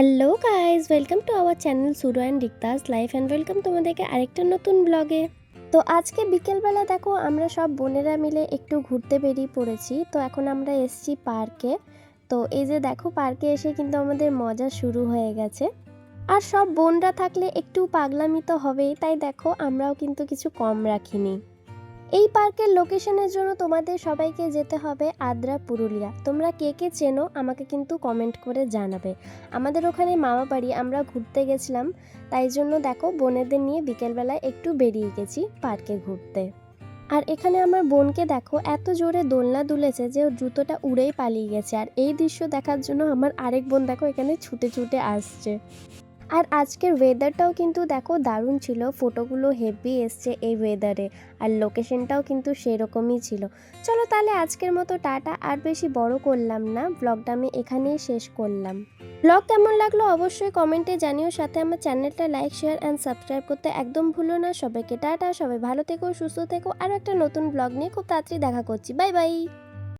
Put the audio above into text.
Hello guys, welcome to our channel Sudo and Rikta's life and welcome তোমাদেরকে আরেকটা নতুন ব্লগে। তো আজকে বিকেলবেলা দেখো আমরা সব বোনেরা মিলে একটু ঘুরতে বেরিয়ে পড়েছি। তো এখন আমরা এসছি পার্কে। তো এই যে দেখো, পার্কে এসে কিন্তু আমাদের মজা শুরু হয়ে গেছে। আর সব বোনরা থাকলে একটু পাগলামি তো হবেই, তাই দেখো আমরাও কিন্তু কিছু কম রাখিনি। এই পার্কের লোকেশনের জন্য তোমাদের সবাইকে যেতে হবে আদ্রা, পুরুলিয়া। তোমরা কে কে চেনো আমাকে কিন্তু কমেন্ট করে জানাবে। আমাদের ওখানে মামা বাড়ি, আমরা ঘুরতে গেছিলাম, তাই জন্য দেখো বোনেদের নিয়ে বিকেলবেলায় একটু বেরিয়ে গেছি পার্কে ঘুরতে। আর এখানে আমার বোনকে দেখো এত জোরে দোলনা দুলেছে যে ওর জুতোটা উড়েই পালিয়ে গেছে। আর এই দৃশ্য দেখার জন্য আমার আরেক বোন দেখো এখানে ছুটে ছুটে আসছে। আর আজকের ওয়েদারটাও কিন্তু দেখো দারুণ ছিল, ফটোগুলো হেভি এসছে এই ওয়েদারে। আর লোকেশনটাও কিন্তু সেরকমই ছিল। চলো তাহলে আজকের মতো টাটা, আর বেশি বড় করলাম না, ব্লগটা আমি এখানেই শেষ করলাম। ব্লগ কেমন লাগলো অবশ্যই কমেন্টে জানিও, সাথে আমার চ্যানেলটা লাইক, শেয়ার অ্যান্ড সাবস্ক্রাইব করতে একদম ভুলো না। সবাইকে টাটা, সবাই ভালো থেকো, সুস্থ থেকো। আর একটা নতুন ব্লগ নিয়ে খুব তাড়াতাড়ি দেখা করছি। Bye bye.